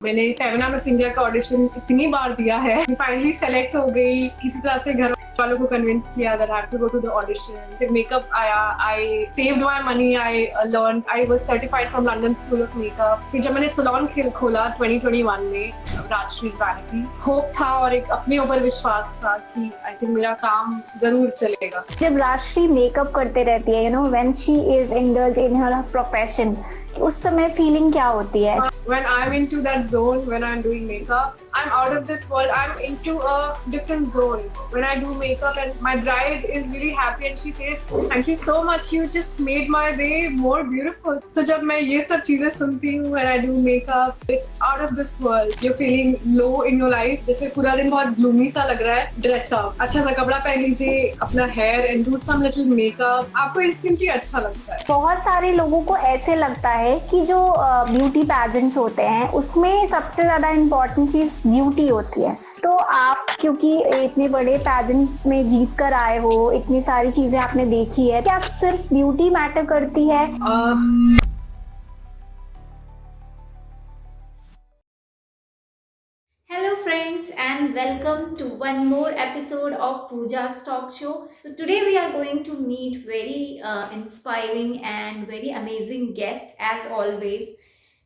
मैंने Femina miss India का audition इतनी बार दिया है, फाइनली सेलेक्ट हो गई। किसी तरह से घर वालों को कन्विंस किया that I have to go to the audition. फिर मेकअप आया, I saved my money, I learn, I was certified from London school of makeup. फिर जब मैंने सैलून खोला 2021 में, राजश्रीज वैनिटी, होप था और एक अपने ऊपर विश्वास था कि आई थिंक मेरा काम जरूर चलेगा। जब राजश्री मेकअप करते रहती है, when she is indulge in her profession, उस समय फीलिंग क्या होती है? When I'm into that zone, when I'm doing makeup, I'm out of this world. I'm into a different zone when I do makeup, and my bride is really happy and she says, "Thank you so much. You just made my day more beautiful." So जब मैं ये सब चीजें सुनती हूँ when I do makeup, it's out of this world. You're feeling low in your life, जैसे पूरा दिन बहुत gloomy सा लग रहा है. Dress up, अच्छा सा कपड़ा पहन लीजिए, अपना hair and do some little makeup. आपको instantly अच्छा लगता है. बहुत सारे लोगों को ऐसे लगता है कि जो ब्यूटी पैजेंट्स होते हैं उसमें सबसे ज्यादा इम्पोर्टेंट चीज ब्यूटी होती है। तो आप क्योंकि इतने बड़े पैजेंट में जीत कर आए हो, इतनी सारी चीजें आपने देखी है, क्या सिर्फ ब्यूटी मैटर करती है? Hello friends and welcome to one more episode of Pooja's Talk Show. So today we are going to meet very inspiring and very amazing guest as always.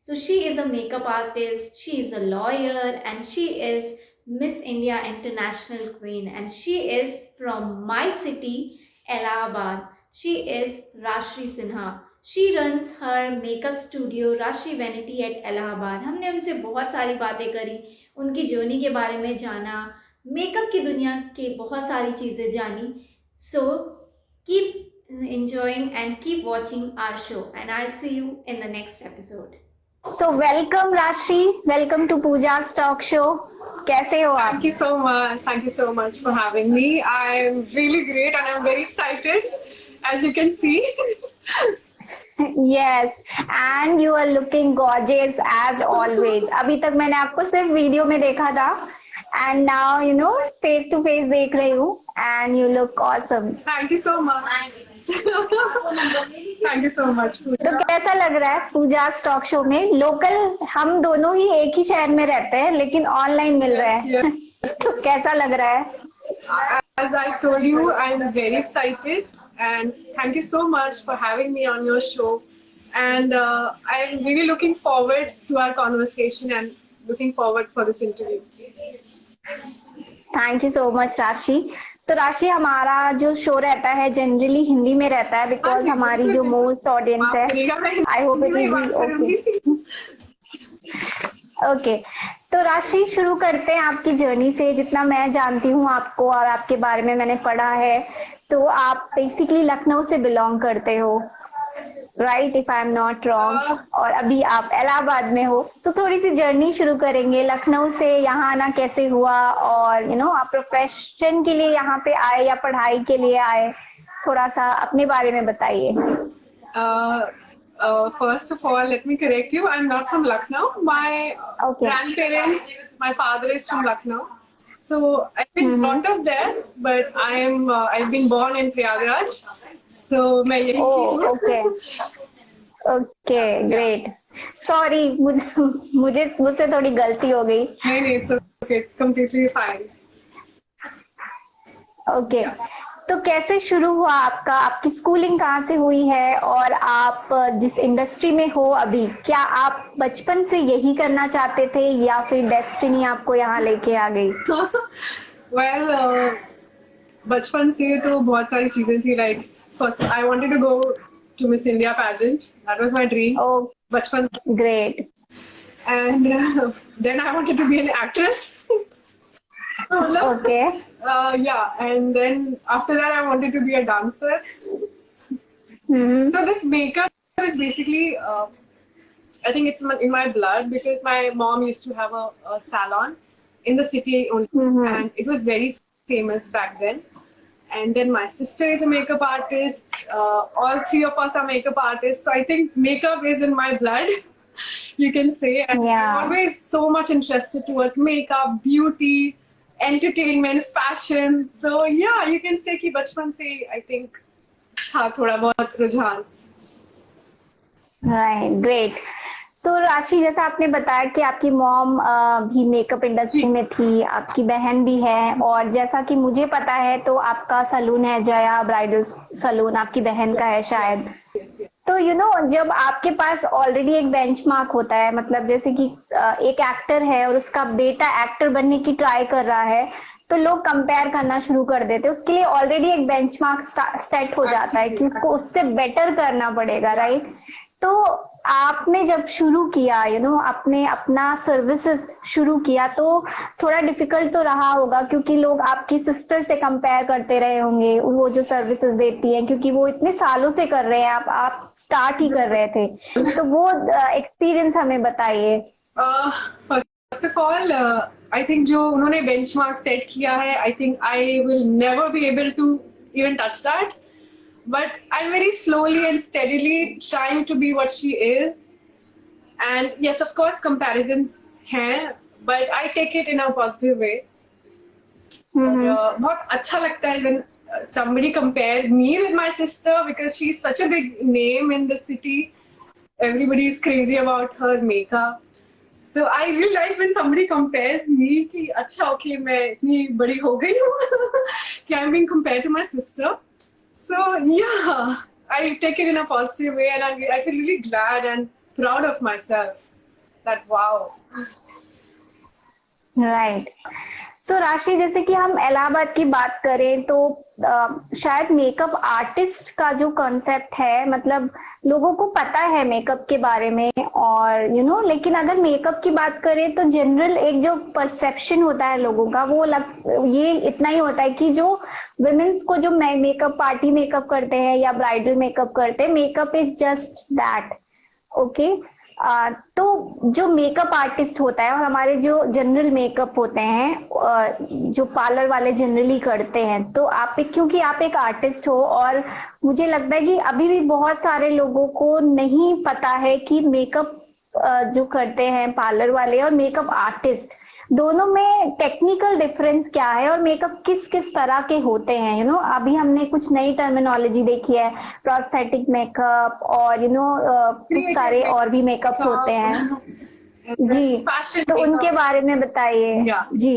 So she is a makeup artist, she is a lawyer and she is Miss India International Queen and she is from my city, Allahabad. She is Rashri Sinha. She runs her makeup studio Rashri Vanity at Allahabad. हमने उनसे बहुत सारी बातें करी, उनकी journey के बारे में जाना, मेकअप की दुनिया के बहुत सारी चीज़ें जानी. So keep enjoying and keep watching our show and I'll see you in the next episode. So welcome Rashri, welcome to Pooja's Talk Show. कैसे हो आप? Thank you so much. Thank you so much for having me. I'm really great and I'm very excited, as you can see. Yes, and you are looking gorgeous as always. अभी तक मैंने आपको सिर्फ video में देखा था, and now face to face देख रही हूँ, and you look awesome. Thank you so much. Thank you so much. तो कैसा लग रहा है पूजा स्टॉक शो में? लोकल हम दोनों ही एक ही शहर में रहते हैं, लेकिन ऑनलाइन मिल रहा है. तो कैसा लग रहा है? As I told you, I'm very excited and thank you so much for having me on your show. And I'm really looking forward to our conversation and looking forward for this interview. Thank you so much राशि. तो राशि, हमारा जो show रहता है generally Hindi में रहता है बिकॉज हमारी जो मोस्ट ऑडियंस है. I hope it will be okay. Okay, तो राशि शुरू करते हैं आपकी जर्नी से. जितना मैं जानती हूँ आपको और आपके बारे में मैंने पढ़ा है, तो आप बेसिकली लखनऊ से बिलोंग करते हो, right, if I am not wrong, और अभी आप इलाहाबाद में हो. तो थोड़ी सी जर्नी शुरू करेंगे. लखनऊ से यहाँ आना कैसे हुआ, और आप प्रोफेशन के लिए यहाँ पे आए या पढ़ाई के लिए आए? थोड़ा सा अपने बारे में बताइए. First of all, let me correct you. I'm not from Lucknow. My grandparents, my father is from Lucknow. So I've been brought up there, but I've been born in Prayagraj. So मैं यही हूँ. Okay, great. Sorry, मुझसे थोड़ी गलती हो गई. नहीं, it's completely fine. Okay, तो कैसे शुरू हुआ आपका? आपकी स्कूलिंग कहाँ से हुई है, और आप जिस इंडस्ट्री में हो अभी, क्या आप बचपन से यही करना चाहते थे या फिर डेस्टिनी आपको यहाँ लेके आ गई? Well, बचपन से तो बहुत सारी चीजें थी. Like first, I wanted to go to Miss India pageant. That was my dream. Oh, बचपन से. Great. And then I wanted to be an actress. Okay. Yeah, and then after that I wanted to be a dancer. So this makeup is basically, I think it's in my blood because my mom used to have a salon in the city only, and it was very famous back then. And then my sister is a makeup artist. All three of us are makeup artists. So I think makeup is in my blood, you can say. And I'm always so much interested towards makeup, beauty, entertainment, fashion. So yeah, you can say कि बचपन से I think था थोड़ा बहुत रुझान. Right, great. सो राशि, जैसा आपने बताया कि आपकी मॉम भी मेकअप इंडस्ट्री में थी, आपकी बहन भी है, और जैसा कि मुझे पता है तो आपका सलून है जया ब्राइडल सलून, आपकी बहन का है शायद। Yes, yes. तो जब आपके पास ऑलरेडी एक बेंचमार्क होता है, मतलब जैसे कि एक एक्टर है और उसका बेटा एक्टर बनने की ट्राई कर रहा है, तो लोग कंपेयर करना शुरू कर देते हैं। उसके लिए ऑलरेडी एक बेंचमार्क सेट हो जाता है कि उसको उससे बेटर करना पड़ेगा, राइट? तो आपने जब शुरू किया आपने अपना सर्विसेज शुरू किया, तो थोड़ा डिफिकल्ट तो रहा होगा, क्योंकि लोग आपकी सिस्टर से कंपेयर करते रहे होंगे वो जो सर्विसेज देती हैं, क्योंकि वो इतने सालों से कर रहे हैं, आप स्टार्ट ही कर रहे थे। तो वो एक्सपीरियंस हमें बताइए। First of all I think जो उन्होंने बेंचमार्क सेट किया है, I think I will never be able to even touch that, but I'm very slowly and steadily trying to be what she is. And yes, of course, comparisons hain, but I take it in a positive way. बहुत अच्छा लगता है when somebody compare me with my sister, because she's such a big name in the city. Everybody is crazy about her makeup. So I really like when somebody compares me कि अच्छा okay मैं इतनी बड़ी हो गई हूँ कि I'm being compared to my sister. So yeah, I take it in a positive way, and I feel really glad and proud of myself. That wow. Right. So Rashi, जैसे कि हम इलाहाबाद की बात करें तो शायद मेकअप आर्टिस्ट का जो कॉन्सेप्ट है, मतलब लोगों को पता है मेकअप के बारे में, और लेकिन अगर मेकअप की बात करें तो जनरल एक जो परसेप्शन होता है लोगों का, वो ये इतना ही होता है कि जो विमेन्स को जो मेकअप पार्टी मेकअप करते हैं या ब्राइडल मेकअप करते हैं, makeup is just that, okay. तो जो मेकअप आर्टिस्ट होता है और हमारे जो जनरल मेकअप होते हैं जो पार्लर वाले जनरली करते हैं, तो क्योंकि आप एक आर्टिस्ट हो, और मुझे लगता है कि अभी भी बहुत सारे लोगों को नहीं पता है कि मेकअप जो करते हैं पार्लर वाले और मेकअप आर्टिस्ट, दोनों में टेक्निकल डिफरेंस क्या है, और मेकअप किस किस तरह के होते हैं। अभी हमने कुछ नई टर्मिनोलॉजी देखी है, प्रोस्थेटिक मेकअप, और कुछ सारे और भी मेकअप्स होते हैं जी, तो उनके बारे में बताइए। जी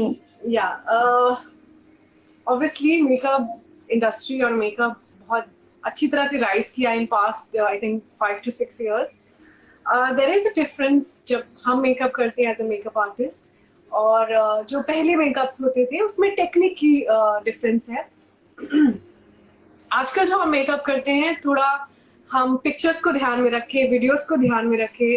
ऑब्वियसली मेकअप इंडस्ट्री और मेकअप बहुत अच्छी तरह से राइज किया in past I think 5 to 6 years. There is a difference जब हम मेकअप करते हैं एज अ मेकअप आर्टिस्ट, और जो पहले मेकअप्स होते थे उसमें टेक्निक की डिफरेंस है। आजकल जो हम मेकअप करते हैं, थोड़ा हम पिक्चर्स को ध्यान में रखे, वीडियोस को ध्यान में रखे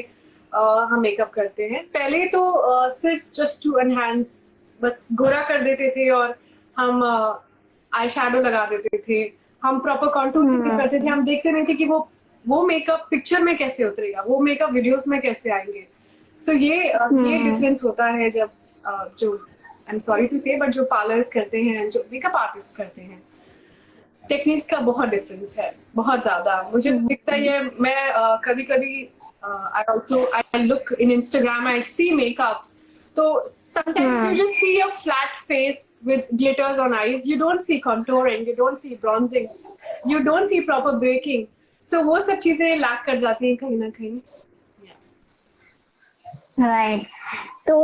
हम मेकअप करते हैं। पहले तो सिर्फ जस्ट टू एनहांस बस गोरा कर देते थे, और हम आई शैडो लगा देते थे, हम प्रॉपर कॉन्टूर करते थे, हम देखते नहीं थे कि वो मेकअप पिक्चर में कैसे उतरेगा, वो मेकअप वीडियोस में कैसे आएंगे। सो ये डिफरेंस होता है जब जो आई एम सॉरी टू से बट जो पार्लर्स करते हैं, जो मेकअप आर्टिस्ट करते हैं, टेक्निक्स का बहुत डिफरेंस है, बहुत ज्यादा मुझे दिखता है। मैं कभी कभी I look in Instagram, I see makeups, तो sometimes you just see a flat face with glitters on eyes. You don't see contouring, you don't see bronzing, you don't see proper breaking. So वो सब चीजें lack कर जाती हैं कहीं ना कहीं। राइट। तो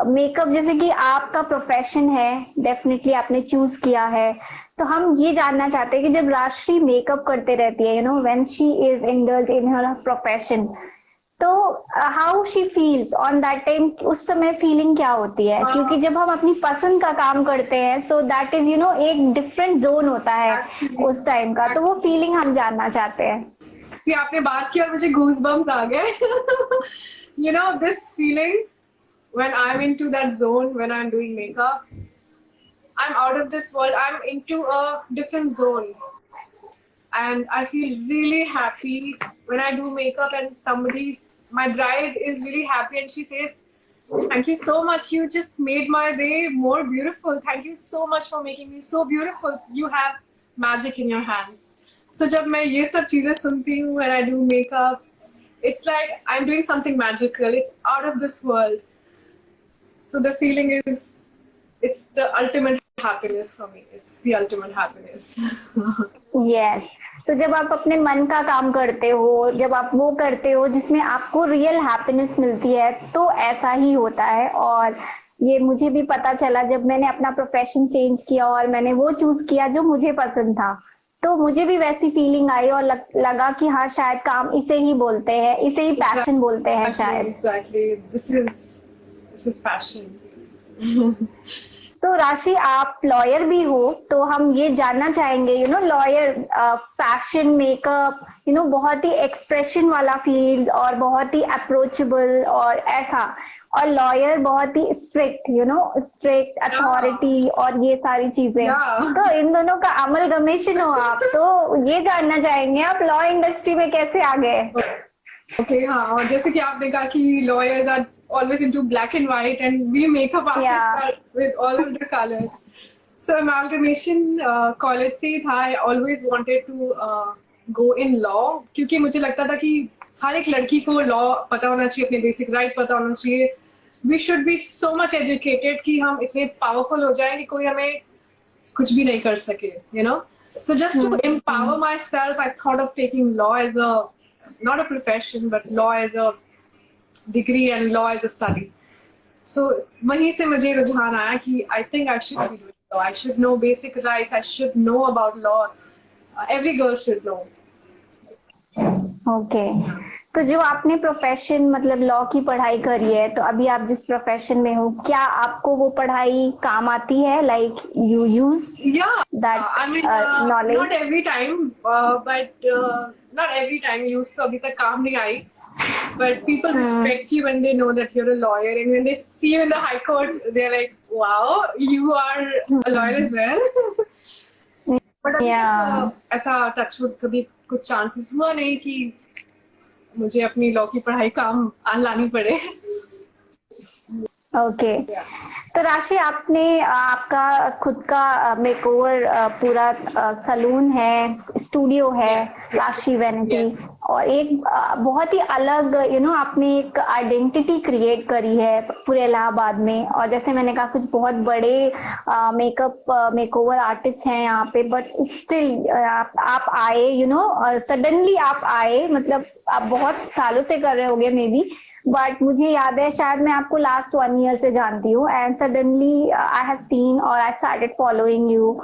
मेकअप जैसे कि आपका प्रोफेशन है, डेफिनेटली आपने चूज किया है, तो हम ये जानना चाहते हैं कि जब राशि मेकअप करते रहती है, when she is indulge in her profession, तो how she feels on that time, उस समय फीलिंग क्या होती है? क्योंकि जब हम अपनी पसंद का काम करते हैं, सो दैट इज एक डिफरेंट जोन होता है उस टाइम का, तो वो फीलिंग हम जानना चाहते हैं। आपने बात की और मुझे गूज़बम्स आ गए। this feeling when I'm into that zone, when I'm doing makeup, I'm out of this world, I'm into a different zone, and I feel really happy when I do makeup and my bride is really happy and she says, thank you so much, you just made my day more beautiful, thank you so much for making me so beautiful, you have magic in your hands. So जब मैं ये सब चीजें सुनती हूँ when I do makeups, it's like I'm doing something magical, it's out of this world. So the feeling is, it's the ultimate happiness for me, it's the ultimate happiness. Yes. तो जब आप अपने मन का काम करते हो, जब आप वो करते हो जिसमें आपको रियल हैप्पीनेस मिलती है, तो ऐसा ही होता है। और ये मुझे भी पता चला जब मैंने अपना प्रोफेशन चेंज किया और मैंने वो चूज किया जो मुझे पसंद था, तो मुझे भी वैसी फीलिंग आई और लगा कि हाँ शायद काम इसे ही बोलते हैं, इसे ही पैशन बोलते हैं शायद। Exactly. This is passion. तो राशि, आप लॉयर भी हो, तो हम ये जानना चाहेंगे, लॉयर फैशन मेकअप, बहुत ही एक्सप्रेशन वाला फील्ड और बहुत ही अप्रोचेबल और ऐसा, और लॉयर बहुत ही स्ट्रिक्ट, स्ट्रिक्ट अथॉरिटी और ये सारी चीजें। Yeah. तो इन दोनों का अमलगमेशन हो आप, तो ये जानना चाहेंगे आप लॉ इंडस्ट्री में कैसे आ गए? Okay, हाँ, और जैसे कि आपने कहा कि lawyers are always into black and white and we makeup artists Yeah. are with all of the colors. So amalgamation college से ही था. I always wanted to go in law क्योंकि मुझे लगता था कि हर एक लड़की को law पता होना चाहिए, अपने basic right पता होना चाहिए. We should be so much educated कि हम इतने powerful हो जाएं कि कोई हमें कुछ भी नहीं कर सके, So just to empower myself, I thought of taking law as not a profession, but law as a degree and law as a study. So वहीं से मुझे रुझान आया कि I think I should be doing law. I should know basic rights. I should know about law. Every girl should know. Okay. तो जो आपने profession मतलब लॉ की पढ़ाई करी है, तो अभी आप जिस प्रोफेशन में हो, क्या आपको वो पढ़ाई काम आती है? Like you use Yeah, that I mean, knowledge? not every time, but not every time used तो अभी तक काम नहीं आई. But people respect you when they know that you're a lawyer, and when they see you in the high court, they're like, "Wow, you are a lawyer as well." But अभी तक ऐसा touchwood कभी कुछ chances हुआ नहीं कि मुझे अपनी लॉ की पढ़ाई काम लानी पड़े. ओके। तो राशि, आपने आपका खुद का मेकओवर पूरा सलून है, स्टूडियो है, Yes. राशि वैनिटी, Yes. और एक बहुत ही अलग आपने एक आइडेंटिटी क्रिएट करी है पूरे इलाहाबाद में। और जैसे मैंने कहा, कुछ बहुत बड़े मेकअप मेकओवर आर्टिस्ट हैं यहाँ पे, बट स्टिल आप आए, सडनली आप आए, मतलब आप बहुत सालों से कर रहे होगे मे बी, बट मुझे याद है शायद मैं आपको लास्ट 1 ईयर से जानती हूँ, and suddenly I have seen और आई स्टार्टेड फॉलोइंग यू,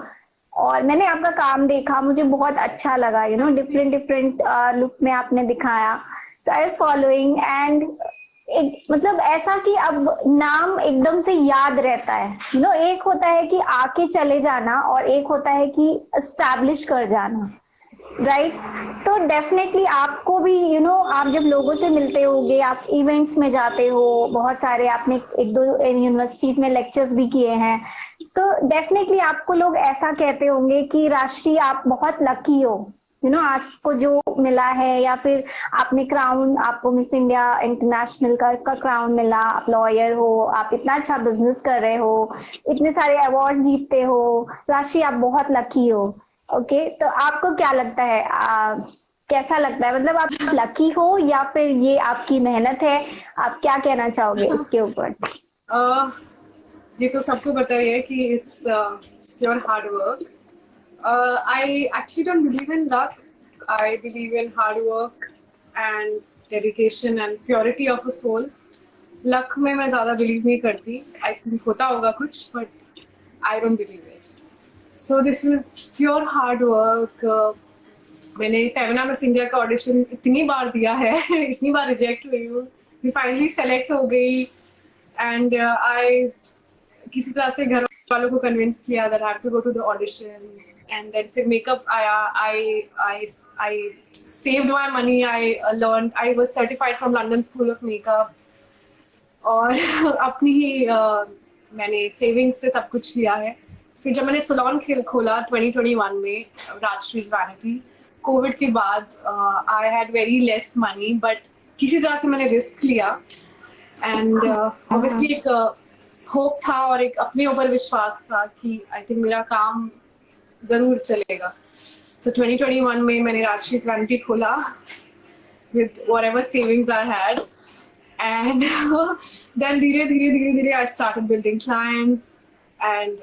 और मैंने आपका काम देखा, मुझे बहुत अच्छा लगा, डिफरेंट लुक में आपने दिखाया, तो आई फॉलोइंग, एंड एक मतलब ऐसा कि अब नाम एकदम से याद रहता है। एक होता है कि आके चले जाना और एक होता है कि एस्टैब्लिश कर जाना, राइट? तो डेफिनेटली आपको भी आप जब लोगों से मिलते होगे, आप इवेंट्स में जाते हो, बहुत सारे आपने 1-2 यूनिवर्सिटीज में लेक्चर्स भी किए हैं, तो डेफिनेटली आपको लोग ऐसा कहते होंगे कि राशि, आप बहुत लकी हो, आपको जो मिला है, या फिर आपने क्राउन, आपको मिस इंडिया इंटरनेशनल का क्राउन मिला, आप लॉयर हो, आप इतना अच्छा बिजनेस कर रहे हो, इतने सारे अवार्ड जीतते हो, राशि आप बहुत लकी हो। ओके, तो आपको क्या लगता है, कैसा लगता है, मतलब आप लकी हो या फिर ये आपकी मेहनत है? आप क्या कहना चाहोगे इसके ऊपर? ये तो सबको पता ही है कि it's pure hard work. I actually don't believe in luck. I believe in hard work and dedication and purity of a soul. Luck में मैं ज़्यादा believe नहीं करती. I think होता होगा कुछ, but I don't believe it. So this is pure hard work. मैंने Femina miss India का ऑडिशन इतनी बार दिया है, इतनी बार रिजेक्ट हुई हूँ, फिर फाइनली सेलेक्ट हो गई, एंड आई किसी तरह से घर वालों को कन्विंस किया that I have to go to the auditions, and then फिर मेकअप आया. I saved my money. I learned. I was certified from London School of Makeup, और अपनी ही मैंने सेविंग्स से सब कुछ किया है. फिर जब मैंने सलोन खोला 2021 में, राजश्रीज वैनिटी, कोविड के बाद, I had very less money, but किसी तरह से मैंने रिस्क लिया, एंड ऑब्वियसली एक होप था और एक अपने ऊपर विश्वास था कि आई थिंक मेरा काम जरूर चलेगा. सो 2021 में मैंने राजश्रीज वैनिटी खोला with whatever savings I had, and then धीरे I started building clients, and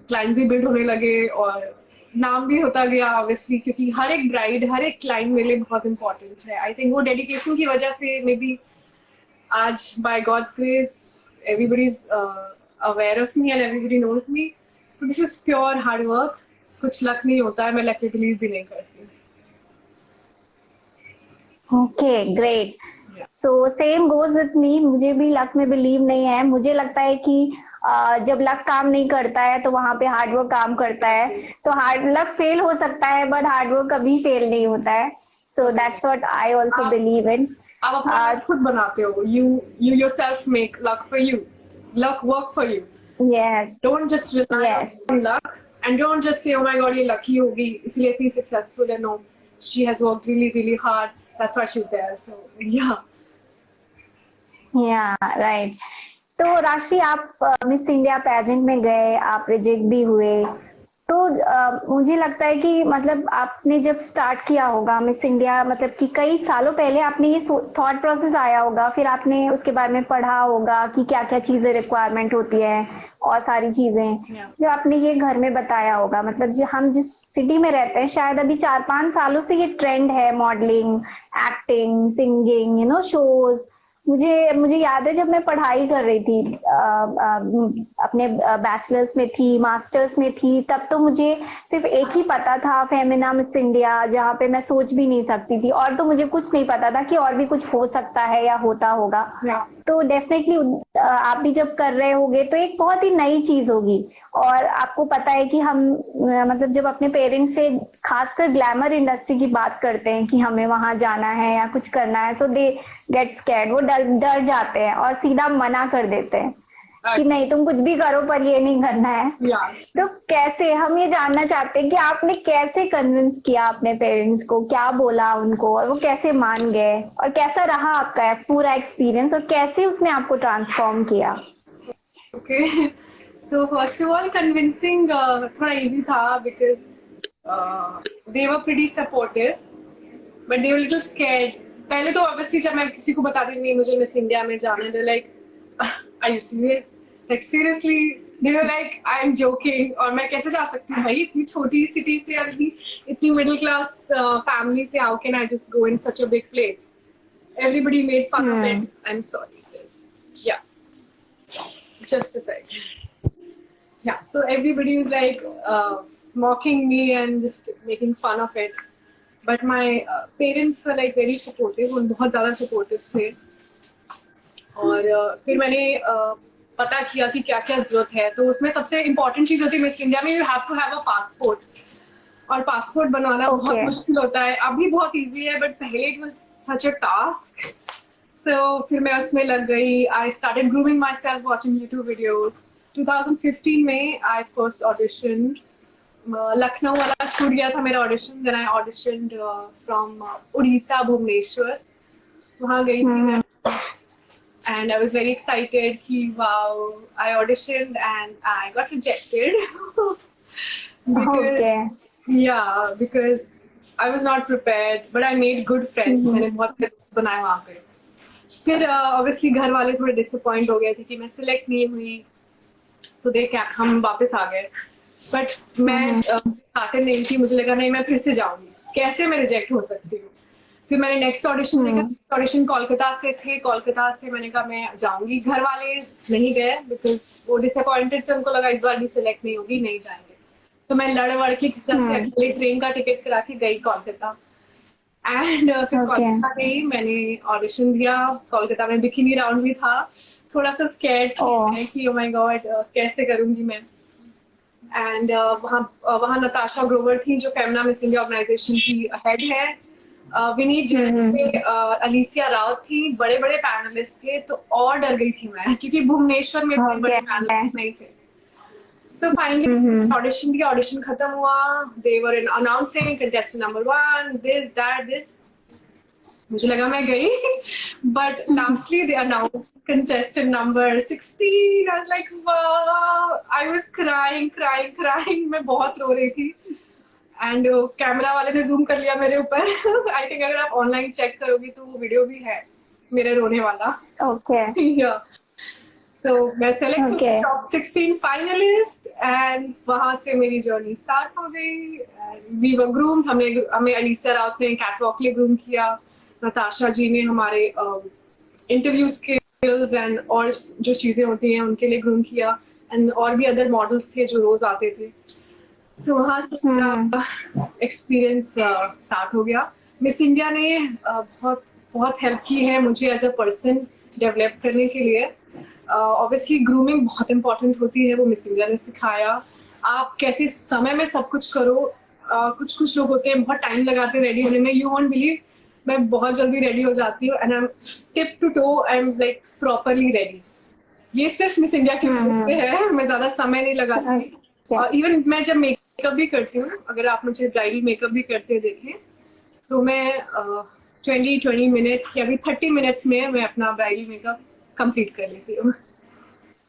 clients भी बिल्ड होने लगे, और नाम भी होता गया ऑब्वियसली, क्योंकि हर एक ब्राइड, हर एक क्लाइंट मेरे लिए बहुत इंपॉर्टेंट है। आई थिंक वो डेडिकेशन की वजह से मे बी आज by God's grace everybody is aware of me and everybody knows me. So this is pure hard work, कुछ लक नहीं होता है, मैं लक पे बिलीव भी नहीं करती। Okay, great. So same goes with me, मुझे भी लक में बिलीव नहीं है। मुझे लगता है कि जब लक काम नहीं करता है तो वहां पे हार्डवर्क काम करता है। तो हार्ड लक फेल हो सकता है बट हार्डवर्क कभी फेल नहीं होता है। So that's what I also believe in. आप अपना luck खुद बनाते हो, you yourself make luck for you, luck work for you. Yes, Don't just rely Yes. on luck and don't just say oh my god ये lucky होगी इसलिए इतनी successful है। No, she has worked really really hard, that's why she's there. So yeah. या right. तो राशि, आप miss India pageant में गए, आप रिजेक्ट भी हुए। तो मुझे लगता है कि मतलब आपने जब स्टार्ट किया होगा मिस इंडिया, मतलब कि कई सालों पहले आपने ये थॉट प्रोसेस आया होगा, फिर आपने उसके बारे में पढ़ा होगा कि क्या क्या चीजें रिक्वायरमेंट होती है और सारी चीजें जो आपने ये घर में बताया होगा। मतलब जो हम जिस सिटी में रहते हैं, शायद अभी 4-5 सालों से ये ट्रेंड है, मॉडलिंग, एक्टिंग, सिंगिंग, शोज। मुझे याद है जब मैं पढ़ाई कर रही थी, अपने बैचलर्स में थी, मास्टर्स में थी, तब तो मुझे सिर्फ एक ही पता था, फेमिना मिस इंडिया, जहाँ पे मैं सोच भी नहीं सकती थी। और तो मुझे कुछ नहीं पता था कि और भी कुछ हो सकता है या होता होगा। तो डेफिनेटली आप भी जब कर रहे होगे तो एक बहुत ही नई चीज होगी। और आपको पता है कि हम मतलब जब अपने पेरेंट्स से खासकर ग्लैमर इंडस्ट्री की बात करते हैं कि हमें वहां जाना है या कुछ करना है, सो दे गेट स्कैर्ड, वो डर जाते हैं और सीधा मना कर देते हैं कि नहीं तुम कुछ भी करो पर ये नहीं करना है। तो कैसे, हम ये जानना चाहते हैं कि आपने कैसे कन्विंस किया अपने पेरेंट्स को, क्या बोला उनको और वो कैसे मान गए, और कैसा रहा आपका पूरा एक्सपीरियंस और कैसे उसने आपको ट्रांसफॉर्म किया? Okay. So first of all, convincing थोड़ा easy था because they were pretty supportive, but they were little scared. पहले तो obviously जब मैं किसी को बताती थी मुझे मिस इंडिया में जाना है, they're like, are you serious? Like seriously? They were like, I'm joking. और मैं कैसे जा सकती हूँ भाई इतनी छोटी सिटी से, इतनी middle class family से, how can I just go in such a big place? Everybody made fun of it. I'm sorry. Yeah. Just a second. Yeah, so everybody was like mocking me and just making fun of it. But my parents were like very supportive, उन बहुत ज़्यादा supportive थे. और फिर मैंने पता किया कि क्या क्या जरूरत है। तो उसमें सबसे इम्पोर्टेंट चीज होती है मिस इंडिया में, you have to have a passport. और पासपोर्ट बनवाना बहुत मुश्किल होता है, अभी बहुत इजी है बट पहले it was such a task. So फिर मैं उसमें लग गई। I started grooming myself, watching YouTube videos. 2015 में आई फर्स्ट ऑडिशन, लखनऊ वाला छूट गया था मेरा audition. Then I auditioned from Orissa, Bhubaneswar, वहाँ गई थी मैं। And I was very excited कि wow, I auditioned and I got rejected because I was not prepared, but I made good friends. मैंने बहुत से दोस्त बनाए वहाँ पे। फिर obviously घर वाले थोड़े disappoint हो गए थे कि मैं select नहीं हुई, so हम वापस आ गए। But मैं started नहीं थी, मुझे लगा नहीं मैं फिर से जाऊँगी, कैसे मैं reject हो सकती हूँ। फिर मैंने नेक्स्ट ऑडिशन देखा, नेक्स्ट ऑडिशन कोलकाता से थे। कोलकाता से मैंने कहा मैं जाऊंगी, घर वाले नहीं गए बिकॉज वो डिसअपॉइंटेड थे, उनको लगा इस बार भी सिलेक्ट नहीं होगी, नहीं जाएंगे। सो मैं लड़ वड़ के किस तरह से अकेले ट्रेन का टिकट करा के गई कोलकाता। एंड फिर कोलकाता गई, मैंने ऑडिशन दिया। कोलकाता में बिकिनी राउंड भी था, थोड़ा सा स्कैर्ड थी कि ओ माय गॉड कैसे करूंगी मैं। एंड वहाँ नताशा ग्रोवर थी जो फेमिना मिस इंडिया ऑर्गेनाइजेशन की हेड है। विनीत जैन थे, अलीसिया राउत थी, बड़े बड़े पैनलिस्ट थे। तो और डर गई थी मैं क्योंकि भुवनेश्वर में इतने बड़े पैनलिस्ट नहीं थे। सो फाइनली ऑडिशन दिया, ऑडिशन खत्म हुआ। They were announcing contestant number 1, this that this. मुझे लगा मैं गई but lastly they announced contestant number 16। I was like wow, I was crying. मैं बहुत रो रही थी। एंड कैमरा वाले ने जूम कर लिया मेरे ऊपर। आई थिंक अगर आप ऑनलाइन चेक करोगी तो वो वीडियो भी है मेरे रोने वाला। ओके। मैं सेलेक्ट हुई Okay. टॉप 16 फाइनलिस्ट एंड वहां से मेरी जर्नी स्टार्ट हो गई. वी वर ग्रूम, हमें अलीसिया राउत ने कैटवॉक के लिए ग्रूम किया, नताशा जी ने हमारे इंटरव्यू स्किल्स एंड और जो चीजें होती हैं उनके लिए ग्रूम किया, एंड और भी अदर मॉडल्स थे जो रोज आते थे. सो वहां से मेरा एक्सपीरियंस स्टार्ट हो गया. मिस इंडिया ने बहुत बहुत हेल्प की है मुझे एज अ पर्सन डेवलप करने के लिए. ऑब्वियसली ग्रूमिंग बहुत इंपॉर्टेंट होती है, वो मिस इंडिया ने सिखाया. आप कैसे समय में सब कुछ करो. कुछ लोग होते हैं बहुत टाइम लगाते हैं रेडी होने में. यू वोंट बिलीव, मैं बहुत जल्दी रेडी हो जाती हूँ and I am tip to toe, I am like properly ready. ये सिर्फ मिस इंडिया की वजह से है, मैं ज्यादा समय नहीं लगाती. और इवन मैं जब मेकअप भी करती हूँ, अगर आप मुझे ब्राइडल मेकअप भी करते देखें तो मैं 20 मिनट्स या भी 30 मिनट्स में मैं अपना ब्राइडल मेकअप कंप्लीट कर लेती हूँ.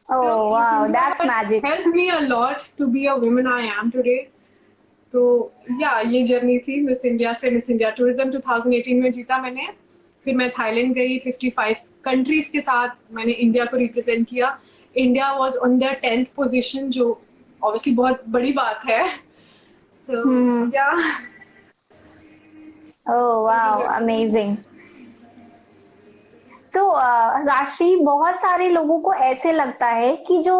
Oh wow, that's magic. Helped me a lot to be a woman I am today. तो या ये जर्नी थी मिस इंडिया से. मिस इंडिया टूरिज्म 2018 में जीता मैंने. फिर मैं थाईलैंड गई, 55 कंट्रीज के साथ मैंने इंडिया को रिप्रेजेंट किया. India was on the 10th position, जो ऑब्वियसली बहुत बड़ी बात है. सो या Oh wow, amazing. So राशि, बहुत सारे लोगों को ऐसे लगता है कि जो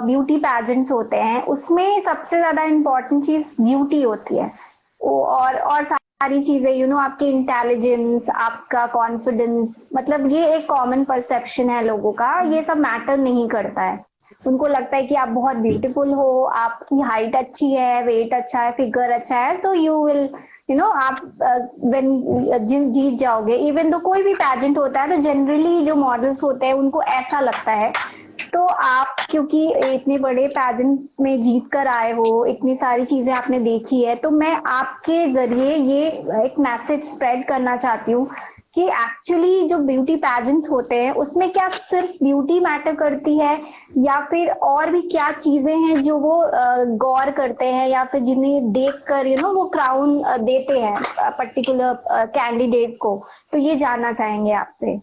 ब्यूटी पैजेंट्स होते हैं उसमें सबसे ज्यादा इम्पोर्टेंट चीज ब्यूटी होती है, और सारी चीजें आपकी इंटेलिजेंस, आपका कॉन्फिडेंस, मतलब ये एक कॉमन परसेप्शन है लोगों का, ये सब मैटर नहीं करता है. उनको लगता है कि आप बहुत ब्यूटीफुल हो, आपकी हाइट अच्छी है, वेट अच्छा है, फिगर अच्छा है, तो यू विल आप जीत जाओगे. इवन तो कोई भी पैजेंट होता है तो जनरली जो मॉडल्स होते हैं उनको ऐसा लगता है. तो आप क्योंकि इतने बड़े पैजेंट में जीत कर आए हो, इतनी सारी चीजें आपने देखी है, तो मैं आपके जरिए ये एक मैसेज स्प्रेड करना चाहती हूँ कि एक्चुअली जो ब्यूटी पैजेंट्स होते हैं उसमें क्या सिर्फ ब्यूटी मैटर करती है, या फिर और भी क्या चीजें हैं जो वो गौर करते हैं, या फिर जिन्हें देखकर वो क्राउन देते हैं पर्टिकुलर कैंडिडेट को. तो ये जानना चाहेंगे आपसे.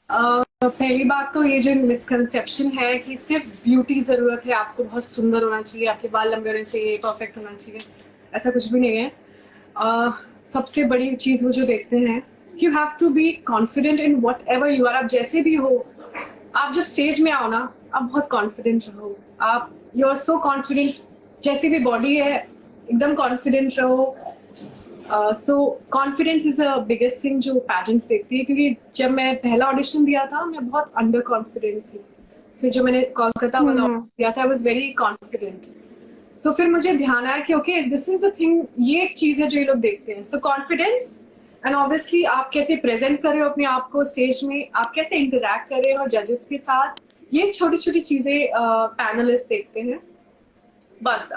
पहली बात तो ये जो मिसकंसेप्शन है कि सिर्फ ब्यूटी जरूरत है, आपको बहुत सुंदर होना चाहिए, आपके बाल लंबे होने चाहिए, परफेक्ट होना चाहिए, ऐसा कुछ भी नहीं है. सबसे बड़ी चीज वो जो देखते हैं, you have to be confident in whatever you are. आप जैसे भी हो, आप जब स्टेज में आओ ना, आप बहुत कॉन्फिडेंट रहो. आप यू आर सो कॉन्फिडेंट, जैसी भी बॉडी है एकदम कॉन्फिडेंट रहो. सो confidence is the biggest thing जो पैजेंट्स देखती है. क्योंकि जब मैं पहला ऑडिशन दिया था मैं बहुत अंडर कॉन्फिडेंट थी. फिर जो मैंने कोलकाता वाला दिया था, आई वाज वेरी कॉन्फिडेंट. सो फिर मुझे ध्यान आया कि okay, this is the thing, ये एक चीज है जो ये लोग देखते हैं. सो कॉन्फिडेंस, एंड ऑब्वियसली आप कैसे प्रेजेंट कर रहे हो अपने आप को स्टेज में, आप कैसे इंटरेक्ट कर रहे हो जजेस के साथ, ये छोटी छोटी चीजें पैनलिस्ट देखते हैं. बस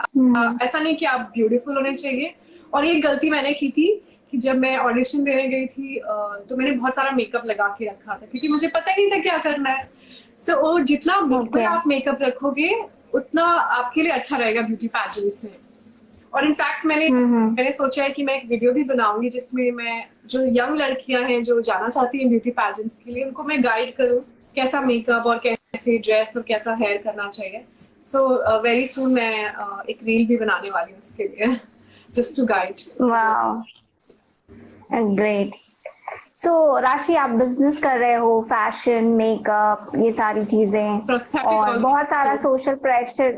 ऐसा नहीं कि आप ब्यूटीफुल होने चाहिए. और ये गलती मैंने की थी कि जब मैं ऑडिशन देने गई थी तो मैंने बहुत सारा मेकअप लगा के रखा था, क्योंकि मुझे पता ही नहीं था क्या करना है. सो जितना बिल्कुल आप मेकअप रखोगे उतना आपके लिए अच्छा रहेगा ब्यूटी पैजेंट्स में. और इनफैक्ट मैंने सोचा है कि मैं एक वीडियो भी बनाऊंगी जिसमें मैं जो यंग लड़कियां हैं जो जाना चाहती हैं ब्यूटी पैजेंट्स के लिए, उनको मैं गाइड करूं कैसा मेकअप और कैसे ड्रेस और कैसा हेयर करना चाहिए. सो वेरी सून मैं एक रील भी बनाने वाली हूँ उसके लिए, just to guide. Wow, great. So राशि, आप बिजनेस कर रहे हो, फैशन, मेकअप, ये सारी चीजें, और बहुत सारा सोशल प्रेशर,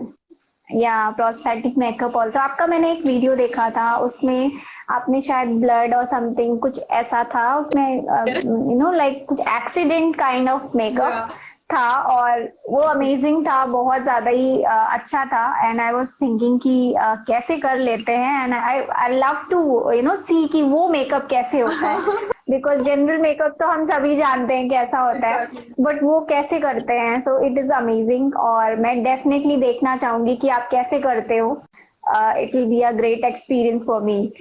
या प्रोस्थेटिक मेकअप ऑल्सो. आपका मैंने एक वीडियो देखा था, उसमें आपने शायद ब्लड और समथिंग कुछ ऐसा था उसमें, लाइक कुछ एक्सीडेंट काइंड ऑफ मेकअप था, और वो अमेजिंग था, बहुत ज्यादा ही अच्छा था. एंड आई वाज थिंकिंग कि कैसे कर लेते हैं, एंड आई लव टू सी कि वो मेकअप कैसे होता है, बिकॉज जनरल मेकअप तो हम सभी जानते हैं कैसा होता है, बट वो कैसे करते हैं. सो इट इज अमेजिंग, और मैं डेफिनेटली देखना चाहूंगी कि आप कैसे करते हो. It will be a great experience for me.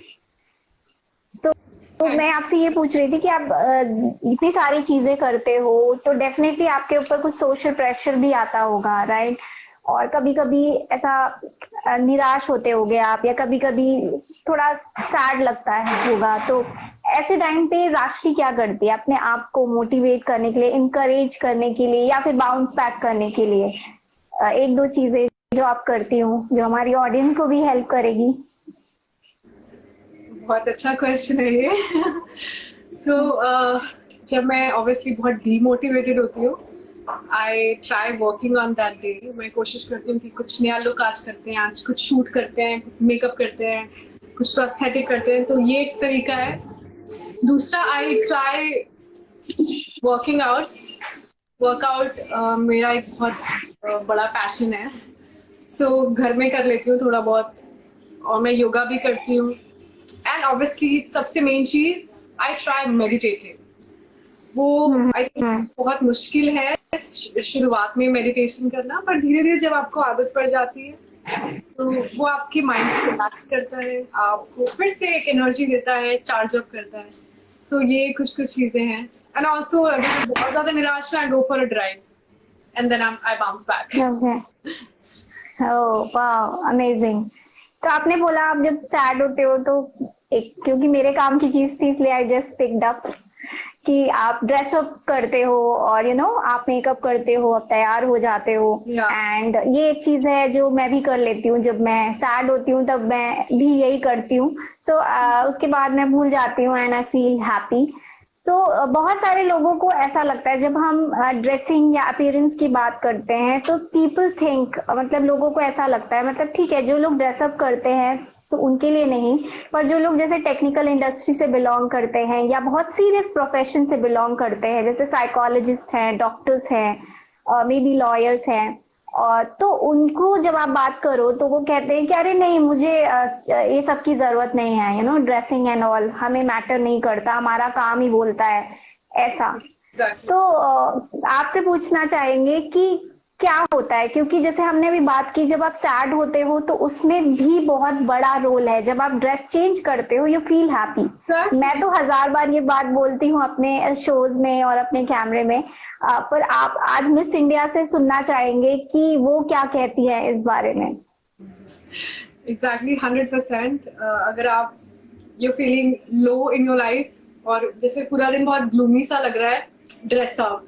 तो मैं आपसे ये पूछ रही थी कि आप इतनी सारी चीजें करते हो तो डेफिनेटली आपके ऊपर कुछ सोशल प्रेशर भी आता होगा, राइट? और कभी कभी ऐसा निराश होते होगे आप, या कभी कभी थोड़ा सैड लगता है होगा. तो ऐसे टाइम पे राशि क्या करती है अपने आप को मोटिवेट करने के लिए, इनकरेज करने के लिए, या फिर बाउंस बैक करने के लिए? एक दो चीजें जो आप करती हूँ जो हमारी ऑडियंस को भी हेल्प करेगी। बहुत अच्छा क्वेश्चन है ये। जब मैं ऑब्वियसली बहुत डीमोटिवेटेड होती हूँ, I try working on that day. मैं कोशिश करती हूँ कि कुछ नया लुक आज करते हैं, आज कुछ शूट करते हैं, मेकअप करते हैं, कुछ प्रोस्थेटिक करते हैं, तो ये एक तरीका है। दूसरा, I try working out. Workout मेरा एक बहुत बड़ा पैशन है। घर में कर लेती हूँ थोड़ा बहुत, और मैं योगा भी करती हूँ। एंड ऑब्वियसली सबसे मेन चीज, आई ट्राई मेडिटेटिंग। वो आई थिंक बहुत मुश्किल है शुरुआत में मेडिटेशन करना, पर धीरे धीरे जब आपको आदत पड़ जाती है तो वो आपके माइंड को रिलैक्स करता है, आपको फिर से एक एनर्जी देता है, चार्ज अप करता है। ये कुछ चीजें हैं। एंड ऑल्सो अगर बहुत ज्यादा निराश है, I go for a drive and then I bounce back. Oh wow, amazing. तो आपने बोला आप जब सैड होते हो तो एक, क्योंकि मेरे काम की चीज थी इसलिए आई जस्ट पिक्ड अप कि आप ड्रेसअप करते हो और आप मेकअप करते हो, आप तैयार हो जाते हो। एंड ये एक चीज है जो मैं भी कर लेती हूँ, जब मैं सैड होती हूँ तब मैं भी यही करती हूँ। उसके बाद मैं भूल जाती हूँ एंड आई फील हैप्पी। तो बहुत सारे लोगों को ऐसा लगता है जब हम ड्रेसिंग या अपीयरेंस की बात करते हैं तो पीपल थिंक, मतलब लोगों को ऐसा लगता है, मतलब ठीक है जो लोग ड्रेसअप करते हैं तो उनके लिए नहीं, पर जो लोग जैसे टेक्निकल इंडस्ट्री से बिलोंग करते हैं या बहुत सीरियस प्रोफेशन से बिलोंग करते हैं, जैसे साइकोलॉजिस्ट हैं, डॉक्टर्स हैं, मे बी लॉयर्स हैं, और तो उनको जब आप बात करो तो वो कहते हैं कि अरे नहीं, मुझे ये सब की जरूरत नहीं है, ड्रेसिंग एंड ऑल हमें मैटर नहीं करता, हमारा काम ही बोलता है, ऐसा। तो आपसे पूछना चाहेंगे कि क्या होता है, क्योंकि जैसे हमने भी बात की, जब आप सैड होते हो तो उसमें भी बहुत बड़ा रोल है। जब आप ड्रेस चेंज करते हो यू फील हैप्पी। मैं तो 1000 बार ये बात बोलती हूँ अपने शोज में और अपने कैमरे में, पर आप आज मिस इंडिया से सुनना चाहेंगे कि वो क्या कहती है इस बारे में। एग्जैक्टली 100%। अगर आप you feeling low in your life और जैसे पूरा दिन बहुत ग्लूमी सा लग रहा है, ड्रेस अप,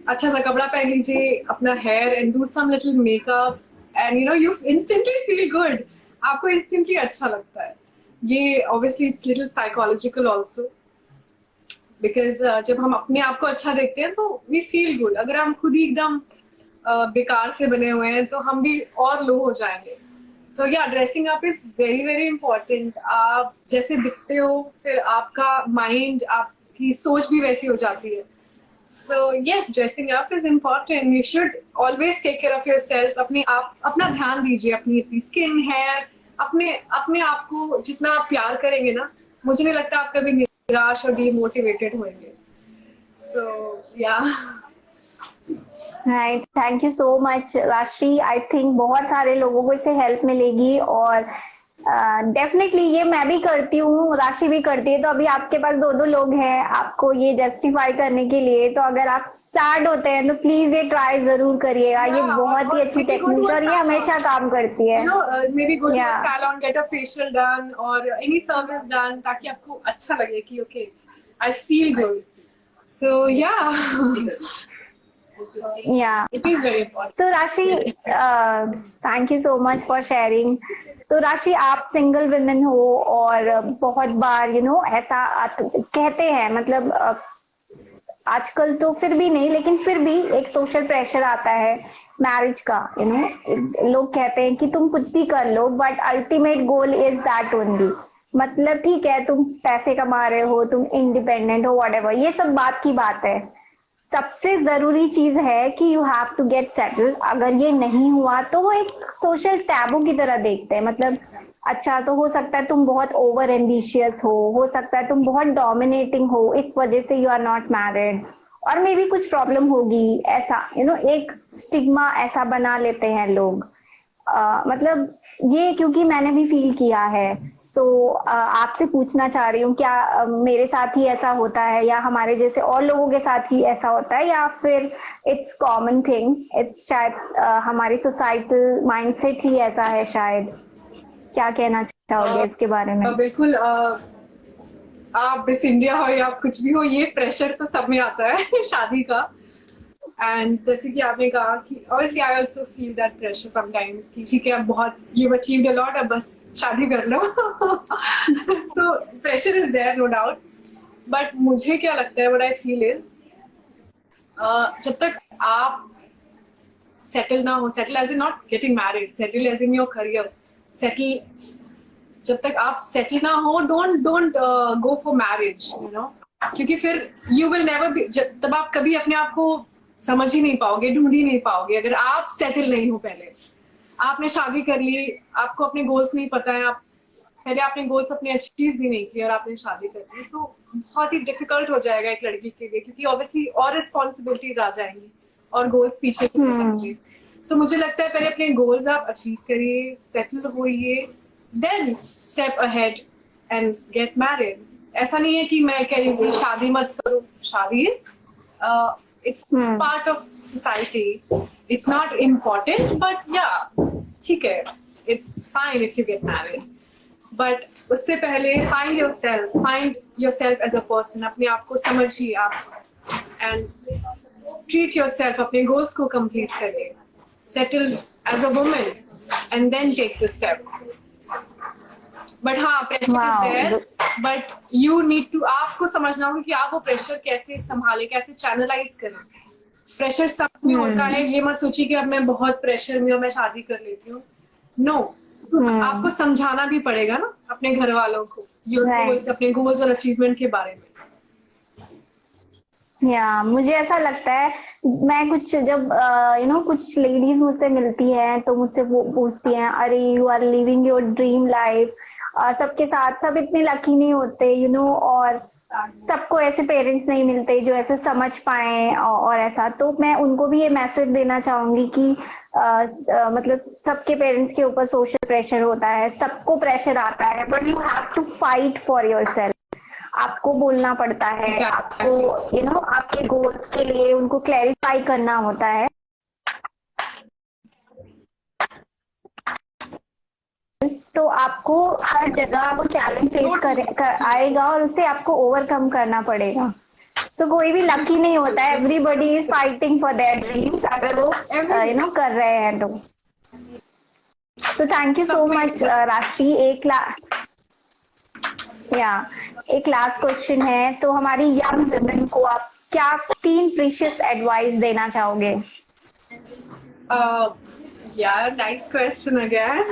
अच्छा सा कपड़ा पहन लीजिए, अपना hair and do some little makeup and you instantly feel good. आपको इंस्टेंटली अच्छा लगता है। ये obviously it's little psychological also, because जब हम अपने आप को अच्छा देखते हैं तो वी फील गुड। अगर हम खुद ही एकदम बेकार से बने हुए हैं तो हम भी और लो हो जाएंगे। या dressing up is very very important. आप जैसे दिखते हो फिर आपका माइंड, आपकी सोच भी वैसी हो जाती है। Yes, dressing up is important. You should always take care of yourself. अपना ध्यान दीजिए, अपनी स्किन, हेयर, अपने आप को जितना आप प्यार करेंगे ना, मुझे नहीं लगता आप कभी निराश और डीमोटिवेटेड होंगे। Right, thank you so much Rashi. I think बहुत सारे लोगों को इससे हेल्प मिलेगी और डेफिनेटली ये मैं भी करती हूँ, राशि भी करती है। तो अभी आपके पास दो लोग हैं आपको ये जस्टिफाई करने के लिए। तो अगर आप सैड होते हैं तो प्लीज ये ट्राई जरूर करिएगा। ये बहुत ही अच्छी टेक्निक है और ये हमेशा काम करती है। maybe go to a salon, get a facial done or any service done, ताकि आपको अच्छा लगे कि okay, I feel good. It is very important. So Rashi, thank you so much for sharing. तो राशि, आप सिंगल वुमेन हो और बहुत बार ऐसा कहते हैं, मतलब आजकल तो फिर भी नहीं, लेकिन फिर भी एक सोशल प्रेशर आता है मैरिज का। लोग कहते हैं कि तुम कुछ भी कर लो but ultimate goal is that only. मतलब ठीक है, तुम पैसे कमा रहे हो, तुम इंडिपेंडेंट हो, व्हाटएवर, ये सब बात की बात है। सबसे जरूरी चीज है कि you have to get settled. अगर ये नहीं हुआ तो वो एक सोशल टैबू की तरह देखते हैं। मतलब अच्छा, तो हो सकता है तुम बहुत ओवर एम्बिशियस हो सकता है तुम बहुत डोमिनेटिंग हो, इस वजह से यू आर नॉट मैरिड, और मे बी कुछ प्रॉब्लम होगी, ऐसा एक स्टिग्मा ऐसा बना लेते हैं लोग। मतलब ये क्योंकि मैंने भी फील किया है। आपसे पूछना चाह रही हूँ, क्या मेरे साथ ही ऐसा होता है या हमारे जैसे और लोगों के साथ ही ऐसा होता है, या फिर इट्स कॉमन थिंग, इट्स शायद हमारी सोसाइटल माइंडसेट ही ऐसा है शायद। क्या कहना चाहोगे इसके बारे में? बिल्कुल, आप मिस इंडिया हो या आप कुछ भी हो, ये प्रेशर तो सब में आता है शादी का। एंड जैसे कि आपने कहा कि obviously I also feel that pressure sometimes कि ठीक है अब बहुत यू अचीव्ड अ लॉट, अब बस शादी कर लो। So pressure is there no doubt, but मुझे क्या लगता है, व्हाट आई फील इज जब तक आप सेटल ना हो, settle as in not getting married, settle as in your career, settle, जब तक आप सेटल ना हो, don't go for marriage, you know, क्योंकि फिर यू विल नेवर बी, तब आप कभी अपने आप को समझ ही नहीं पाओगे, ढूंढ ही नहीं पाओगे अगर आप सेटल नहीं हो। पहले आपने शादी कर ली, आपको अपने गोल्स नहीं पता है, आप पहले आपने गोल्स अपने अचीव भी नहीं किए और आपने शादी कर ली, सो बहुत ही डिफिकल्ट हो जाएगा एक लड़की के लिए, क्योंकि ऑब्वियसली और रिस्पॉन्सिबिलिटीज आ जाएंगी और गोल्स पीछे छूट जाएंगे। सो मुझे लगता है पहले अपने गोल्स आप अचीव करिए, सेटल होइए, then step ahead and get married. ऐसा नहीं है कि मैं कह रही हूँ शादी मत करो, शादी is it's part of society, it's not important, but yeah, ठीक है, it's fine if you get married, but उससे पहले find yourself as a person, अपने आप को समझिए आप, and treat yourself, अपने goals को complete करिए, settle as a woman and then take the step. But हाँ, pressure is there, but you need to, आपको समझना होगा कि आप वो प्रेशर कैसे संभाले, कैसे चैनलाइज करें। प्रेशर सब में होता है, ये मत सोचिए कि अब मैं बहुत प्रेशर में हूँ, मैं शादी कर लेती हूँ। नो, आपको समझाना भी पड़ेगा ना अपने घर वालों को, गोल्स, अपने गोल्स और अचीवमेंट के बारे में। मुझे ऐसा लगता है, मैं कुछ जब कुछ लेडीज मुझसे मिलती हैं तो मुझसे वो पूछती हैं, अरे you are living your dream life, सबके साथ सब इतने लकी नहीं होते, और सबको ऐसे पेरेंट्स नहीं मिलते जो ऐसे समझ पाए और ऐसा। तो मैं उनको भी ये मैसेज देना चाहूंगी कि मतलब सबके पेरेंट्स के ऊपर सोशल प्रेशर होता है, सबको प्रेशर आता है, but you have to fight for yourself. आपको बोलना पड़ता है, आपको आपके गोल्स के लिए उनको क्लैरिफाई करना होता है। तो आपको हर जगह वो चैलेंज फेस आएगा और उसे आपको ओवरकम करना पड़ेगा। तो कोई भी लकी नहीं होता है, everybody is fighting for their dreams, अगर वो कर रहे हैं तो। थैंक यू सो मच राशि। एक लास्ट क्वेश्चन है, तो हमारी यंग वुमेन को आप क्या 3 प्रीशियस एडवाइस देना चाहोगे? यार, nice question again.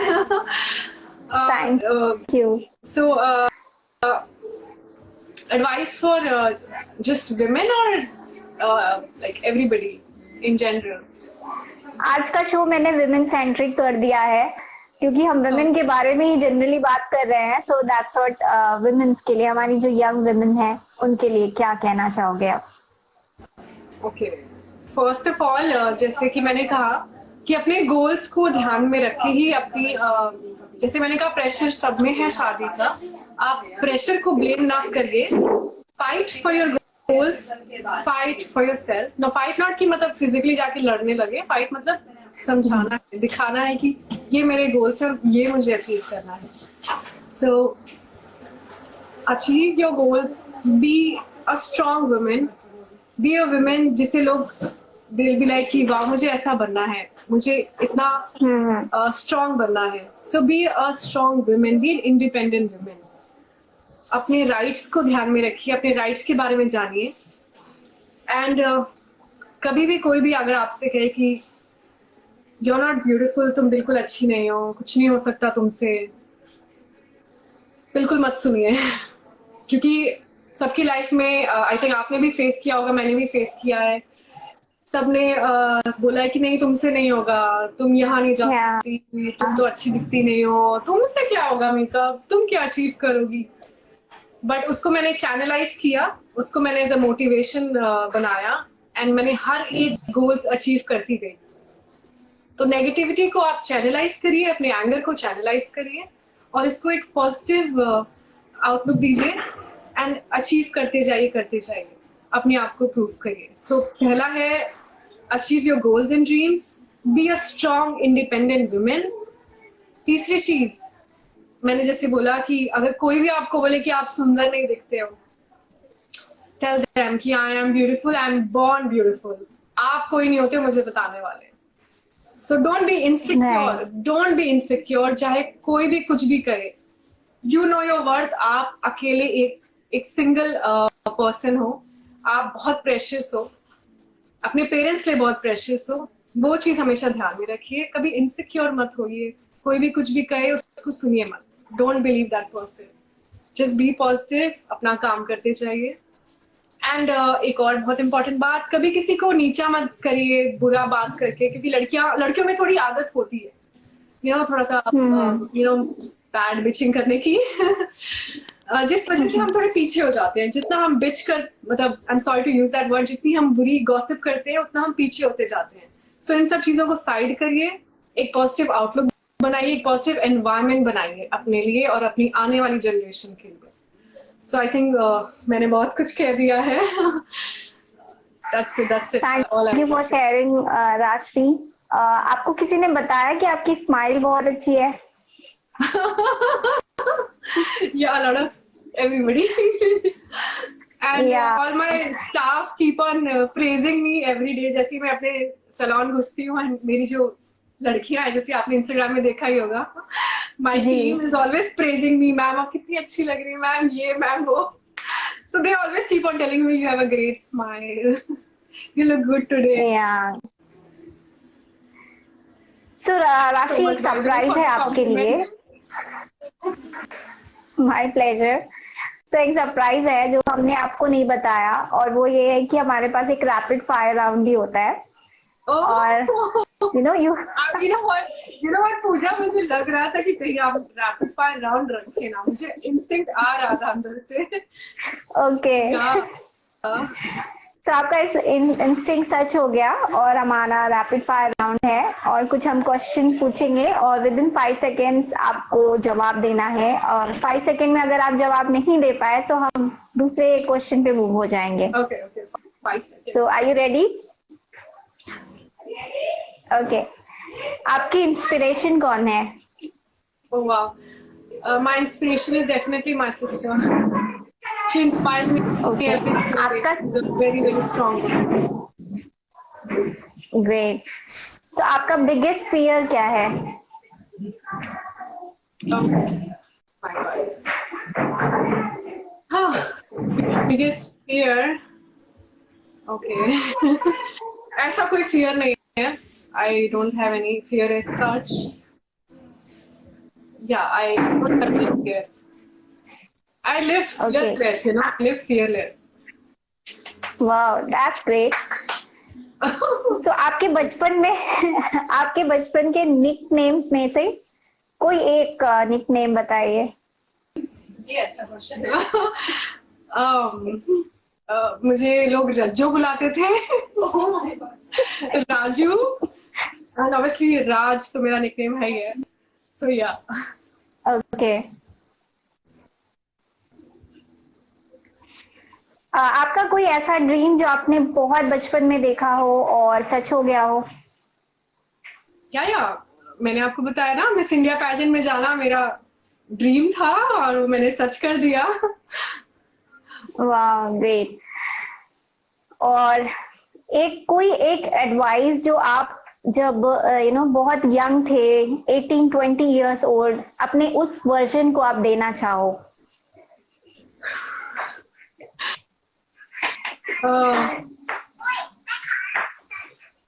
Thank you. So, advice for just women or like everybody in general? आज का शो मैंने विमेन सेंट्रिक कर दिया है, क्योंकि हम विमेन के बारे में ही जनरली बात कर रहे हैं। सो दैट्स व्हाट विमेन्स के लिए, हमारी जो यंग विमेन है उनके लिए क्या कहना चाहोगे आप? ओके, फर्स्ट ऑफ ऑल, जैसे कि मैंने कहा कि अपने गोल्स को ध्यान में रखे ही अपनी, जैसे मैंने कहा प्रेशर सब में है शादी का, आप प्रेशर को ब्लेम ना करिए, fight for your goals, fight for your self. No, fight not कि मतलब फिजिकली जाके लड़ने लगे, फाइट मतलब समझाना है, दिखाना है कि ये मेरे गोल्स हैं, ये मुझे अचीव करना है। So achieve your goals, be a strong women, be a women जिसे लोग दिल भी लाइक कि वाह मुझे ऐसा बनना है, मुझे इतना स्ट्रॉन्ग बनना है। So be a strong women, be an independent women. अपने राइट्स को ध्यान में रखिए, अपने राइट्स के बारे में जानिए। एंड कभी भी कोई भी अगर आपसे कहे कि यू आर नॉट ब्यूटीफुल, तुम बिल्कुल अच्छी नहीं हो, कुछ नहीं हो सकता तुमसे, बिल्कुल मत सुनिए। क्योंकि सबकी लाइफ में आई थिंक आपने भी फेस किया होगा, मैंने भी फेस किया है, सबने बोला है कि नहीं तुमसे नहीं होगा, तुम यहाँ नहीं जा सकती, तुम तो अच्छी दिखती नहीं हो, तुमसे क्या होगा मेकअप, तुम क्या अचीव करोगी। बट उसको मैंने चैनलाइज किया, उसको मैंने एज अ मोटिवेशन बनाया, एंड मैंने हर एक गोल्स अचीव करती गई। तो नेगेटिविटी को आप चैनलाइज करिए, अपने एंगर को चैनलाइज करिए और इसको एक पॉजिटिव आउटलुक दीजिए एंड अचीव करते जाइए, अपने आप को प्रूव करिए। सो पहला है achieve your goals and dreams, B a strong independent women. तीसरी चीज, मैंने जैसे बोला कि अगर कोई भी आपको बोले कि आप सुंदर नहीं दिखते हो, टेल देम कि I am beautiful, I am born beautiful. आप कोई नहीं होते मुझे बताने वाले। So don't be insecure, don't be insecure, चाहे कोई भी कुछ भी करे। You know your worth. आप अकेले एक सिंगल पर्सन हो, आप बहुत प्रेशियस हो, अपने पेरेंट्स के लिए बहुत प्रेशियस हो। वो चीज हमेशा ध्यान में रखिए, कभी इनसिक्योर मत होइए। कोई भी कुछ भी कहे उसको सुनिए मत, don't believe that person, just be positive, अपना काम करते जाइए। एंड एक और बहुत इंपॉर्टेंट बात, कभी किसी को नीचा मत करिए बुरा बात करके, क्योंकि लड़कियों में थोड़ी आदत होती है थोड़ा सा बैड बिचिंग करने की जिस वजह से हम थोड़े पीछे हो जाते हैं। जितना हम बिच कर, मतलब I am sorry to use that word, जितनी हम बुरी गॉसिप करते हैं उतना हम पीछे होते जाते हैं। सो इन सब चीजों को साइड करिए, एक पॉजिटिव आउटलुक बनाइए, एक पॉजिटिव एनवायरनमेंट बनाइए अपने लिए और अपनी आने वाली जनरेशन के लिए। सो आई थिंक मैंने बहुत कुछ कह दिया है। That's it. Thank you for sharing, राशि। आपको किसी ने बताया कि आपकी स्माइल बहुत अच्छी है? Yeah, a lot of everybody. And all my staff keep on praising me every day. जैसे मैं अपने सैलून घुसती हूँ, मेरी जो लड़कियां हैं, जैसे आपने इंस्टाग्राम में देखा ही होगा, my team is always praising me. Ma'am आप कितनी अच्छी लग रही है, मैम ये मैम वो। So they always keep on telling me you have a great smile. You look good today. Yeah. So राशि, एक सरप्राइज है आपके लिए। My pleasure. तो एक सरप्राइज है जो हमने आपको नहीं बताया, और वो ये है कि हमारे पास एक रैपिड फायर राउंड भी होता है। और you know what पूजा, मुझे लग रहा था कि कहीं आप रैपिड फायर राउंड रखे ना, मुझे इंस्टिंक्ट आ रहा था अंदर से। ओके, तो आपका इस इंस्टिंक्ट सच हो गया, और हमारा रैपिड फायर राउंड है, और कुछ हम क्वेश्चन पूछेंगे और विद इन 5 सेकेंड्स आपको जवाब देना है, और 5 सेकेंड में अगर आप जवाब नहीं दे पाए तो हम दूसरे क्वेश्चन पे मूव हो जाएंगे। Okay 5 second. So are you ready? Okay, आपकी इंस्पिरेशन कौन है? Oh wow, my inspiration is definitely my sister. She inspires me every single day. She's a very very strong woman. Great. तो आपका biggest fear क्या है? Oh my God. Biggest fear. Okay. ऐसा कोई fear नहीं है. I don't have any fear as such. Yeah, I don't have any fear. I live fearless, I live fearless. Wow, that's great. So आपके बचपन के निक names में से कोई एक निक नेम बताइए। ये अच्छा क्वेश्चन है। मुझे लोग रज्जो बुलाते थे। राजू, and obviously राज तो मेरा निकनेम है ही है। So yeah. Okay. आपका कोई ऐसा ड्रीम जो आपने बहुत बचपन में देखा हो और सच हो गया हो? या मैंने आपको बताया ना, मिस इंडिया पैजेंट में जाना मेरा ड्रीम था और मैंने सच कर दिया। वाह, ग्रेट। और कोई एक एडवाइस जो आप जब बहुत यंग थे, 18-20 इयर्स ओल्ड, अपने उस वर्जन को आप देना चाहो?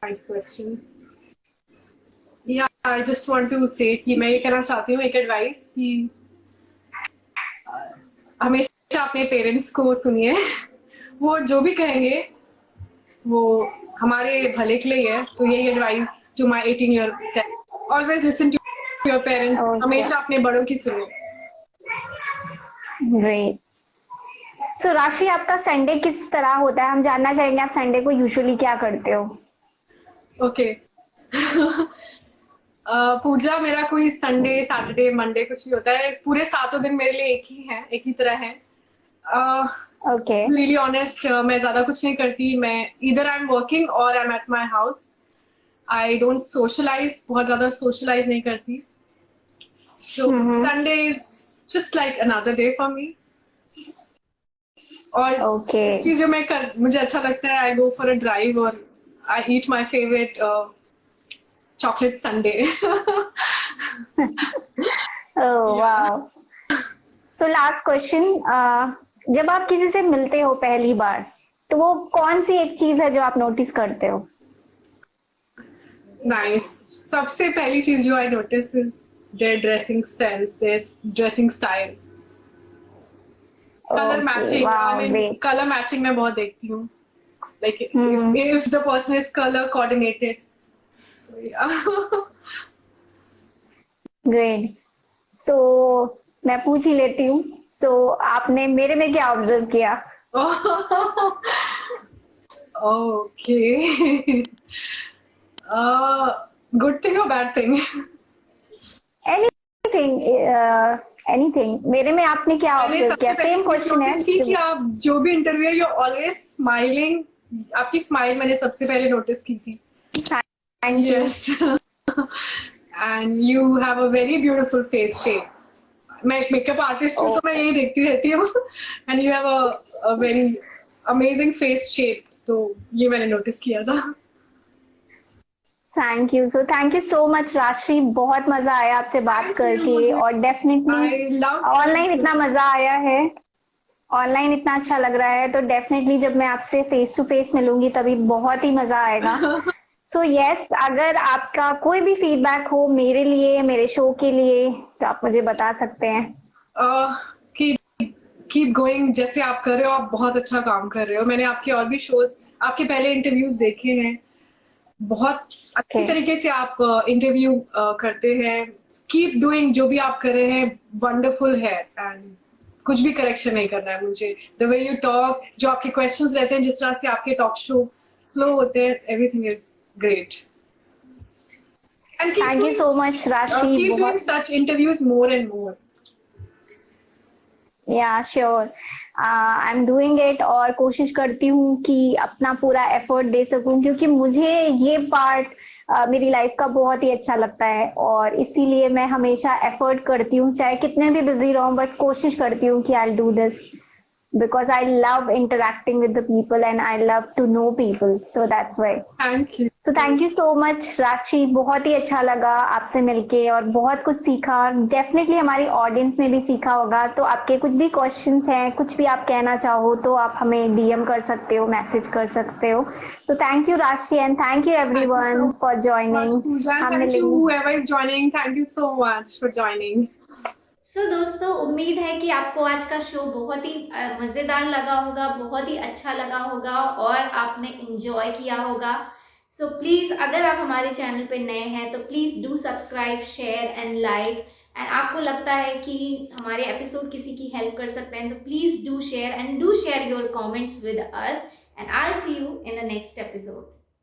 Nice question. Yeah, I just want to say कि मैं ये कहना चाहती हूँ, एक एडवाइस कि हमेशा अपने पेरेंट्स को सुनिए। वो जो भी कहेंगे वो हमारे भले के लिए है। तो यही advice to my 18 year self, always listen to your parents. हमेशा अपने बड़ों की सुनिए। ग्रेट। सो राशि, आपका संडे किस तरह होता है? हम जानना चाहेंगे आप संडे को यूजुअली क्या करते हो? ओके। पूजा, मेरा कोई संडे सैटरडे मंडे कुछ नहीं होता है। पूरे 7 दिन मेरे लिए एक ही तरह है। ओके, रियली ऑनेस्ट, मैं ज्यादा कुछ नहीं करती। मैं इधर आई एम वर्किंग और I am at my house. I don't socialize, बहुत ज्यादा सोशलाइज नहीं करती। So Sunday is just like another day for me. और Okay. चीज जो मुझे अच्छा लगता है, I go for a drive और I eat my favorite chocolate sundae. Oh wow. So last question. जब आप किसी से मिलते हो पहली बार, तो वो कौन सी एक चीज है जो आप नोटिस करते हो? Nice. सबसे पहली चीज जो I notice is their dressing sense, their dressing style. Color Okay, matching. wow, I mean, great. color matching मैं बहुत देखती हूँ. Like if the person is color coordinated. So yeah. Great. So मैं पूछ ही लेती हूँ. So आपने मेरे में क्या ऑब्जर्व किया? Okay. Good thing or bad thing? Anything. Anything. मेरे में आपने क्या मैंने ऑब्जर्व किया? सबसे पहले सेम क्वेश्चन है. notice की कि आप जो भी इंटरव्यू है, you're always smiling. आपकी स्माइल मैंने सबसे पहले नोटिस की थी. Thank you. Yes. And you have a very beautiful face shape. मैं एक मेकअप आर्टिस्ट हूँ तो मैं यही देखती रहती हूँ. And you have a very amazing face shape. तो ये मैंने नोटिस किया था. Thank you. So thank you so much राशि. बहुत मजा आया आपसे बात Thank you, करके. मुझे- और डेफिनेटली I love ऑनलाइन इतना मजा आया है, ऑनलाइन इतना अच्छा लग रहा है, तो डेफिनेटली जब मैं आपसे फेस टू फेस मिलूंगी तभी बहुत ही मजा आएगा. सो यस, अगर आपका कोई भी फीडबैक हो मेरे लिए, मेरे शो के लिए, तो आप मुझे बता सकते हैं. Keep going. जैसे आप कर रहे हो, आप बहुत अच्छा काम कर रहे हो. मैंने आपके और भी शोज, आपके पहले इंटरव्यूज देखे हैं. बहुत अच्छी तरीके से आप इंटरव्यू करते हैं. Keep doing. जो भी आप कर रहे हैं वंडरफुल है. एंड कुछ भी करेक्शन नहीं करना है मुझे. द वे यू टॉक, जो आपके क्वेश्चंस रहते हैं, जिस तरह से आपके टॉक शो फ्लो होते हैं, everything is great. Thank you so much Rashi. Keep doing such interviews more and more. Yeah sure, I am doing it. और कोशिश करती हूँ कि अपना पूरा एफर्ट दे सकूं, क्योंकि मुझे ये पार्ट मेरी लाइफ का बहुत ही अच्छा लगता है, और इसीलिए मैं हमेशा एफर्ट करती हूँ, चाहे कितने भी बिजी रहूं, बट कोशिश करती हूँ कि I do this because I love interacting with the people and I love to know people, so that's why. Thank you. So thank you so much राशि. बहुत ही अच्छा लगा आपसे मिलके और बहुत कुछ सीखा. डेफिनेटली हमारी ऑडियंस ने भी सीखा होगा. तो आपके कुछ भी क्वेश्चंस हैं, कुछ भी आप कहना चाहो, तो आप हमें डीएम कर सकते हो, मैसेज कर सकते हो. So thank you राशि and thank you everyone for joining. Thank you whoever is joining. Thank you so much for joining. सो दोस्तों, उम्मीद है कि आपको आज का शो बहुत ही मज़ेदार लगा होगा, बहुत ही अच्छा लगा होगा और आपने इंजॉय किया होगा. सो प्लीज़, अगर आप हमारे चैनल पे नए हैं तो please do subscribe, share and like. And आपको लगता है कि हमारे एपिसोड किसी की हेल्प कर सकते हैं तो please do share and do share your comments with us. And I will see you in the next episode.